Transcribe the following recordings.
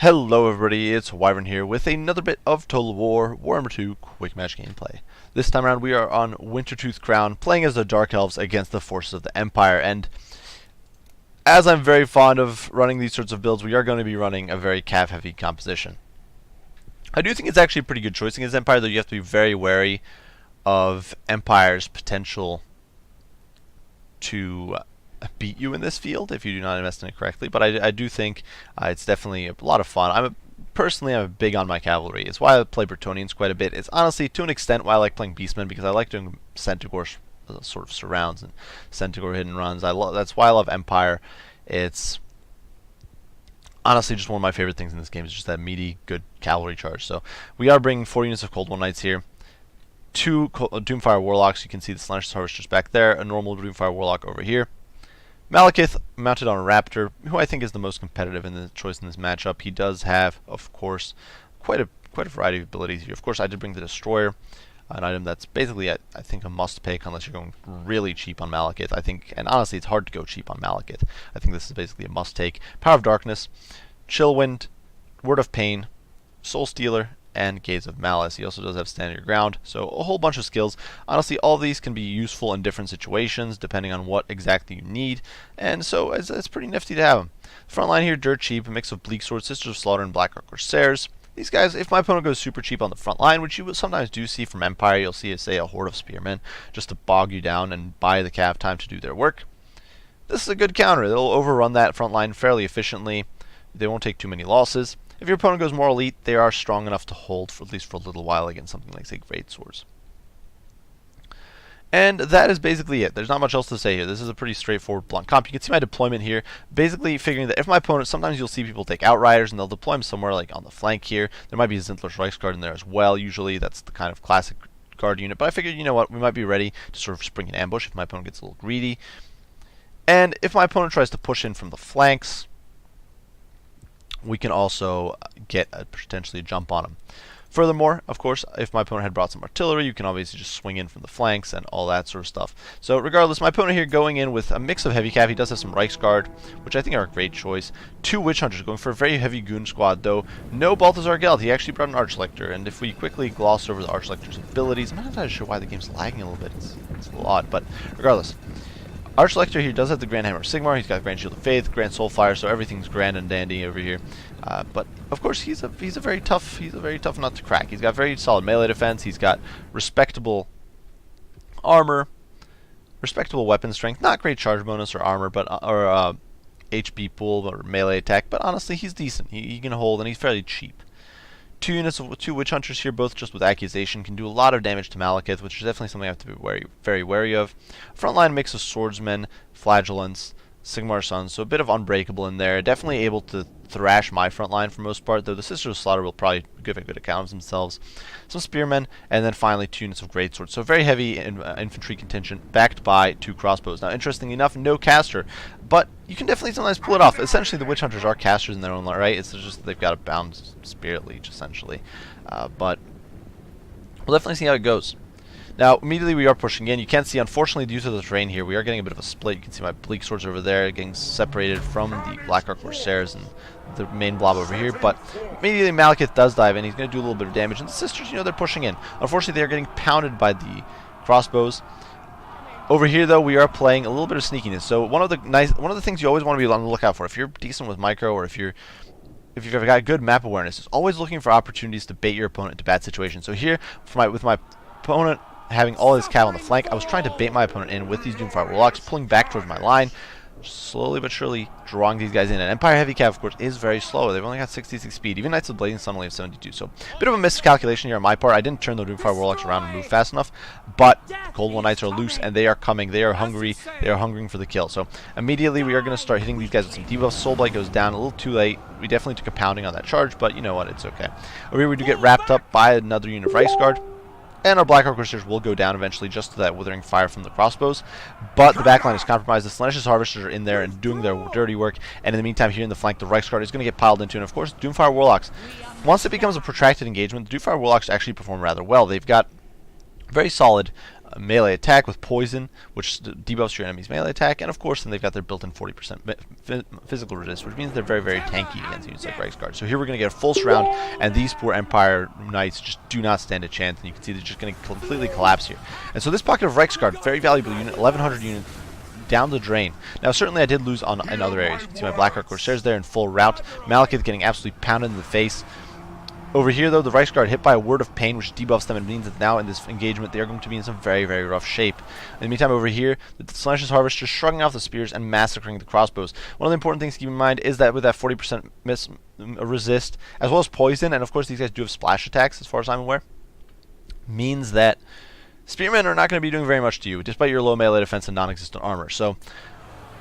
Hello everybody, it's Wyvern here with another bit of Total War Warhammer 2 Quick Match gameplay. This time around we are on Wintertooth Crown, playing as the Dark Elves against the forces of the Empire, and as I'm very fond of running these sorts of builds, we are going to be running a very cav-heavy composition. I do think it's actually a pretty good choice against Empire, though you have to be very wary of Empire's potential to beat you in this field if you do not invest in it correctly, but I do think it's definitely a lot of fun. Personally, I'm big on my cavalry. It's why I play Bretonnians quite a bit. It's honestly, to an extent, why I like playing Beastmen, because I like doing Centaur sort of surrounds and Centaur hidden runs. That's why I love Empire. It's honestly just one of my favorite things in this game, is just that meaty, good cavalry charge. So we are bringing 4 units of Cold One Knights here. 2 Doomfire Warlocks. You can see the Slaash Harvesters back there. A normal Doomfire Warlock over here. Malekith mounted on a Raptor, who I think is the most competitive in the choice in this matchup. He does have, of course, quite a variety of abilities here. Of course, I did bring the Destroyer, an item that's basically, I think, a must pick unless you're going really cheap on Malekith. I think, and honestly, it's hard to go cheap on Malekith. I think this is basically a must take. Power of Darkness, Chillwind, Word of Pain, Soul Stealer, and Gaze of Malice. He also does have Stand Your Ground, so a whole bunch of skills. Honestly, all of these can be useful in different situations depending on what exactly you need, and so it's pretty nifty to have them. Front line here, dirt cheap, a mix of Bleak Sword, Sisters of Slaughter, and Blackrock Corsairs. These guys, if my opponent goes super cheap on the front line, which you sometimes do see from Empire, you'll see, say, a horde of Spearmen, just to bog you down and buy the cav time to do their work. This is a good counter. They'll overrun that front line fairly efficiently. They won't take too many losses. If your opponent goes more elite, they are strong enough to hold for at least for a little while against something like, say, Great Swords. And that is basically it. There's not much else to say here. This is a pretty straightforward blunt comp. You can see my deployment here, basically figuring that if my opponent, sometimes you'll see people take Outriders and they'll deploy them somewhere like on the flank here. There might be a Zintler's Reichsguard in there as well. Usually that's the kind of classic guard unit. But I figured, you know what, we might be ready to sort of spring an ambush if my opponent gets a little greedy. And if my opponent tries to push in from the flanks, we can also get potentially a jump on him. Furthermore, of course, if my opponent had brought some artillery, you can obviously just swing in from the flanks and all that sort of stuff. So regardless, my opponent here going in with a mix of heavy cav. He does have some Reichsguard, which I think are a great choice. 2 Witch Hunters, going for a very heavy goon squad, though. No Balthazar Geld. He actually brought an Archlector, and if we quickly gloss over the Archlector's abilities, I'm not entirely sure why the game's lagging a little bit. It's a little odd, but regardless. Archlector here does have the Grand Hammer of Sigmar. He's got Grand Shield of Faith, Grand Soulfire, so everything's grand and dandy over here. But of course, he's a very tough nut to crack. He's got very solid melee defense. He's got respectable armor, respectable weapon strength. Not great charge bonus or armor, but or HP pool or melee attack. But honestly, he's decent. He can hold, and he's fairly cheap. 2 units of 2 Witch Hunters here, both just with Accusation, can do a lot of damage to Malekith, which is definitely something I have to be very wary of. Frontline mix of Swordsmen, Flagellants, Sigmar Sons, so a bit of Unbreakable in there. Definitely able to thrash my front line for most part, though the Sisters of Slaughter will probably give a good account of themselves. Some Spearmen, and then finally 2 units of Greatswords. So very heavy infantry contingent, backed by 2 crossbows. Now, interestingly enough, no caster, but you can definitely sometimes pull it off. Essentially, the Witch Hunters are casters in their own right. It's just that they've got a bound Spirit Leech, essentially. But we'll definitely see how it goes. Now, immediately we are pushing in. You can see, unfortunately, due to the terrain here, we are getting a bit of a split. You can see my Bleak Swords over there getting separated from the Blackrock Corsairs and the main blob over here. But immediately Malekith does dive in. He's going to do a little bit of damage. And the Sisters, you know, they're pushing in. Unfortunately, they are getting pounded by the crossbows. Over here, though, we are playing a little bit of sneakiness. So one of the things you always want to be on the lookout for, if you're decent with micro, or if you've got good map awareness, is always looking for opportunities to bait your opponent into bad situations. So here, with my opponent having all his cav on the flank, I was trying to bait my opponent in with these Doomfire Warlocks, pulling back towards my line, slowly but surely drawing these guys in. And Empire Heavy Cav, of course, is very slow. They've only got 66 speed. Even Knights of the Blazing Sun only have 72. So a bit of a miscalculation here on my part. I didn't turn the Doomfire Warlocks around and move fast enough, but Cold One Knights are loose, and they are coming. They are hungry. They are hungering for the kill. So immediately we are going to start hitting these guys with some debuffs. Soulblight goes down a little too late. We definitely took a pounding on that charge, but you know what? It's okay. Over here we do get wrapped up by another unit of Reichsguard. And our Blackrock Corsairs will go down eventually just to that withering fire from the crossbows. But the backline is compromised. The Slaash Harvesters are in there and doing their dirty work. And in the meantime, here in the flank, the Reichsguard is going to get piled into. And of course, Doomfire Warlocks. Once it becomes a protracted engagement, the Doomfire Warlocks actually perform rather well. They've got very solid melee attack with poison, which debuffs your enemy's melee attack, and of course then they've got their built-in 40% physical resist, which means they're very, very tanky against units like Reiksguard. So here we're going to get a full surround, and these poor Empire Knights just do not stand a chance, and you can see they're just going to completely collapse here. And so this pocket of Reiksguard, very valuable unit, 1100 units, down the drain. Now certainly I did lose in other areas. You can see my Blackheart Corsairs there in full rout. Malekith getting absolutely pounded in the face. Over here though, the Reiksguard hit by a Word of Pain, which debuffs them and means that now in this engagement they are going to be in some very, very rough shape. In the meantime over here, the Slaanesh Harvester shrugging off the spears and massacring the crossbows. One of the important things to keep in mind is that with that 40% resist, as well as poison, and of course these guys do have splash attacks as far as I'm aware, means that Spearmen are not going to be doing very much to you, despite your low melee defense and non-existent armor. So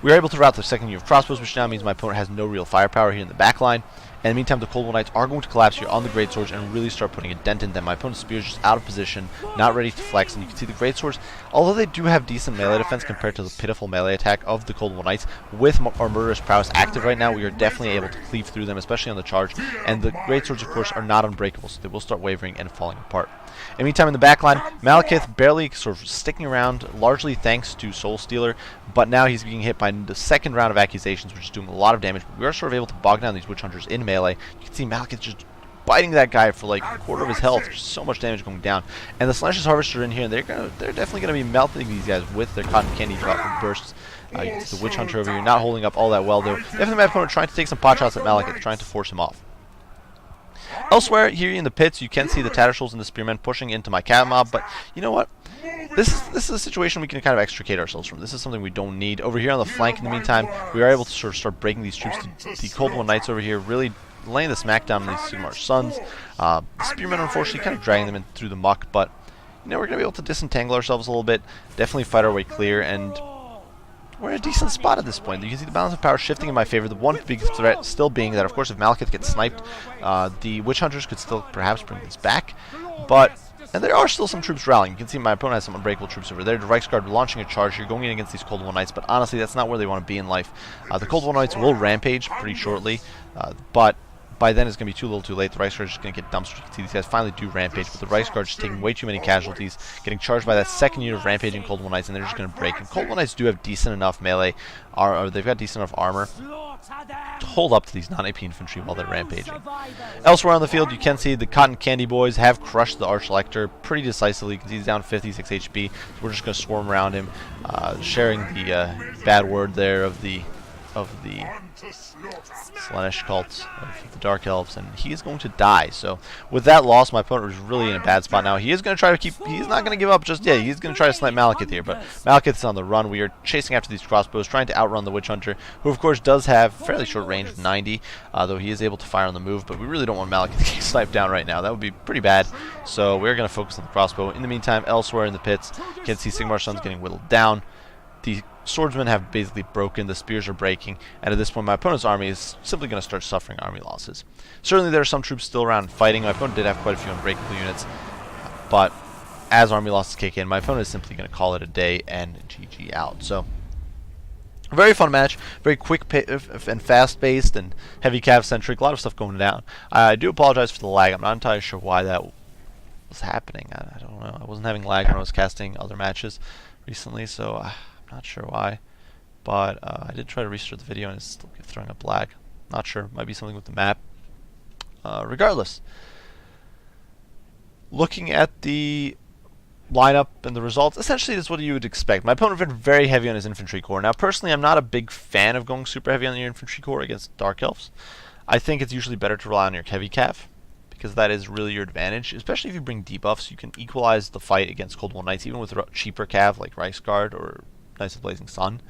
we are able to rout the second unit of crossbows, which now means my opponent has no real firepower here in the back line. And in the meantime, the Cold War Knights are going to collapse here on the Greatswords and really start putting a dent in them. My opponent's spear is just out of position, not ready to flex, and you can see the Greatswords, although they do have decent melee defense compared to the pitiful melee attack of the Cold War Knights, with our Murderous Prowess active right now, we are definitely able to cleave through them, especially on the charge, and the Greatswords, of course, are not unbreakable, so they will start wavering and falling apart. In the meantime, in the backline, Malekith barely sort of sticking around, largely thanks to Soul Stealer, but now he's being hit by the second round of accusations, which is doing a lot of damage. But we are sort of able to bog down these Witch Hunters in melee. You can see Malekith just biting that guy for like a quarter of his health. There's so much damage going down. And the Slaanesh Harvester in here, and they're definitely going to be melting these guys with their cotton candy bursts. You can see the Witch Hunter over here not holding up all that well, though. Definitely my opponent trying to take some pot shots at Malekith, trying to force him off. Elsewhere, here in the pits, you can see the Tattersalls and the Spearmen pushing into my Cat Mob, but you know what? This is a situation we can kind of extricate ourselves from. This is something we don't need. Over here on the flank, in the meantime, we are able to sort of start breaking these troops. The Cold War Knights over here really laying the smackdown on these Sigmar's Sons. The Spearmen, unfortunately, kind of dragging them in through the muck, but you know, we're going to be able to disentangle ourselves a little bit, definitely fight our way clear, and we're in a decent spot at this point. You can see the balance of power shifting in my favor. The one big threat still being that, of course, if Malekith gets sniped, the Witch Hunters could still perhaps bring this back. And there are still some troops rallying. You can see my opponent has some unbreakable troops over there. The Reiksguard launching a charge here, going in against these Cold War Knights, but honestly, that's not where they want to be in life. The Cold War Knights will rampage pretty shortly, but by then it's going to be too little too late. The Reiksguard is just going to get dumpstered. You can see these guys finally do rampage, but the Reiksguard is just taking way too many casualties, getting charged by that second unit of rampaging Cold War Knights, and they're just going to break. And Cold War Knights do have decent enough melee, or they've got decent enough armor to hold up to these non-AP infantry while they're rampaging. Elsewhere on the field, you can see the Cotton Candy Boys have crushed the Arch-Lector pretty decisively. You can see he's down 56 HP, so we're just going to swarm around him, sharing the bad word there of the Slaanesh cult of the Dark Elves, and he is going to die. So with that loss, my opponent was really in a bad spot now. He is going to try to he's not going to give up just yet. He's going to try to snipe Malekith here, but Malekith's on the run. We are chasing after these crossbows, trying to outrun the Witch Hunter, who of course does have fairly short range of 90, though he is able to fire on the move, but we really don't want Malekith to get sniped down right now. That would be pretty bad, so we're going to focus on the crossbow. In the meantime, elsewhere in the pits, you can see Sigmar's Sons getting whittled down. The swordsmen have basically broken, the spears are breaking, and at this point my opponent's army is simply going to start suffering army losses. Certainly there are some troops still around fighting. My opponent did have quite a few unbreakable units, but as army losses kick in, my opponent is simply going to call it a day and GG out. So, a very fun match, very quick and fast-paced and heavy cav-centric, a lot of stuff going down. I do apologize for the lag. I'm not entirely sure why that was happening. I don't know. I wasn't having lag when I was casting other matches recently, so not sure why, but I did try to restart the video and it's still throwing up lag. Not sure. Might be something with the map. Regardless, looking at the lineup and the results, essentially it's what you would expect. My opponent went very heavy on his infantry corps. Now, personally, I'm not a big fan of going super heavy on your infantry corps against Dark Elves. I think it's usually better to rely on your heavy cav, because that is really your advantage, especially if you bring debuffs. You can equalize the fight against Cold War Knights, even with cheaper cav like Reiksguard or Knights of Blazing Sun.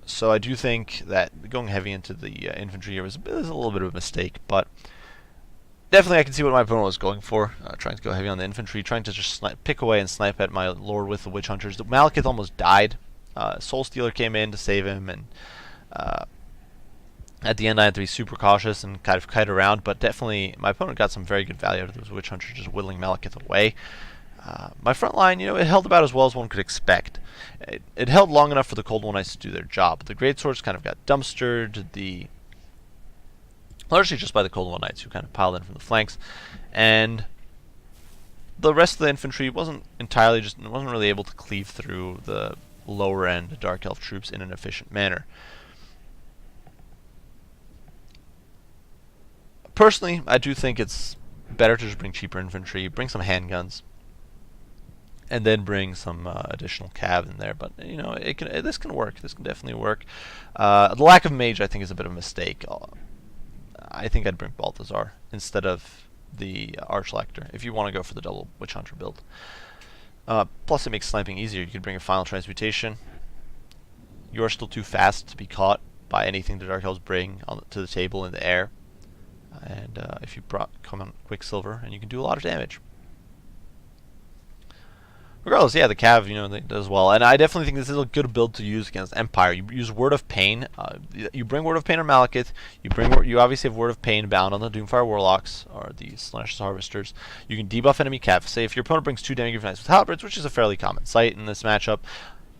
So I do think that going heavy into the infantry here is a little bit of a mistake, but definitely I can see what my opponent was going for, trying to go heavy on the infantry, trying to just pick away and snipe at my lord with the Witch Hunters. Malekith almost died. Soul Stealer came in to save him, and at the end I had to be super cautious and kind of kite around, but definitely my opponent got some very good value out of those Witch Hunters, just whittling Malekith away. My front line, it held about as well as one could expect. It held long enough for the Cold War Knights to do their job. The Greatswords kind of got dumpstered. The largely just by the Cold War Knights, who kind of piled in from the flanks, and the rest of the infantry wasn't really able to cleave through the lower end Dark Elf troops in an efficient manner. Personally, I do think it's better to just bring cheaper infantry, bring some handguns, and then bring some additional cav in there. But you know, this can work. This can definitely work. The lack of mage, I think, is a bit of a mistake. I think I'd bring Balthazar instead of the Archlector if you want to go for the double Witch Hunter build. Plus, it makes sniping easier. You can bring a Final Transmutation. You are still too fast to be caught by anything the Dark Elves bring to the table in the air. And if you come on Quicksilver, and you can do a lot of damage. Regardless, yeah, the Cav, you know, they does well, and I definitely think this is a good build to use against Empire. You use Word of Pain. You bring Word of Pain or Malekith. You obviously have Word of Pain bound on the Doomfire Warlocks or the Slaash Harvesters. You can debuff enemy Cav. Say if your opponent brings 2 damage knights with halberds, which is a fairly common sight in this matchup,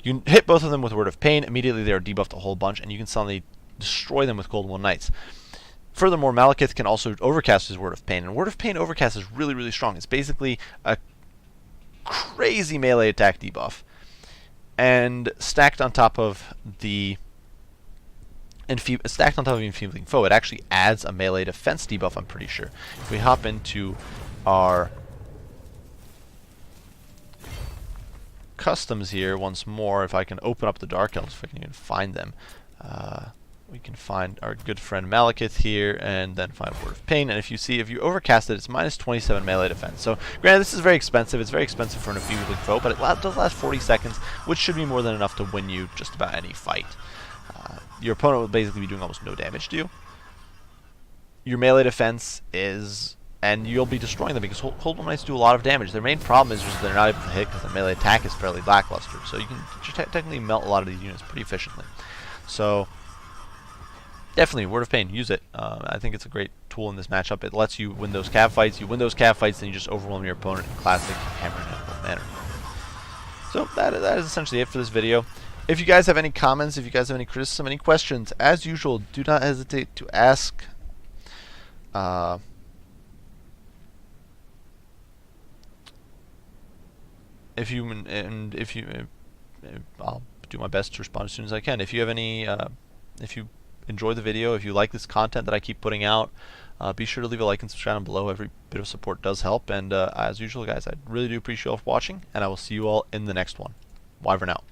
you can hit both of them with Word of Pain. Immediately they are debuffed a whole bunch, and you can suddenly destroy them with Cold War Knights. Furthermore, Malekith can also overcast his Word of Pain, and Word of Pain overcast is really, really strong. It's basically a crazy melee attack debuff, and stacked on top of the enfeebling foe, it actually adds a melee defense debuff. I'm pretty sure. If we hop into our customs here once more, if I can open up the Dark Elves, if I can even find them. We can find our good friend Malekith here, and then find Word of Pain. And if you overcast it, it's minus 27 melee defense. So, granted, this is very expensive. It's very expensive for an enfeebling foe, but it does last 40 seconds, which should be more than enough to win you just about any fight. Your opponent will basically be doing almost no damage to you. Your melee defense is, and you'll be destroying them because Cold War Knights do a lot of damage. Their main problem is just they're not able to hit because the melee attack is fairly lackluster. So you can technically melt a lot of these units pretty efficiently. So, definitely, Word of Pain, use it. I think it's a great tool in this matchup. It lets you win those cav fights. You win those cav fights, then you just overwhelm your opponent in classic hammer and anvil manner. So that is essentially it for this video. If you guys have any comments, if you guys have any criticism, any questions, as usual, do not hesitate to ask. I'll do my best to respond as soon as I can. If you have any, if you enjoy the video, if you like this content that I keep putting out, be sure to leave a like and subscribe down below. Every bit of support does help, and as usual, guys, I really do appreciate you all for watching, and I will see you all in the next one. Wyvern out.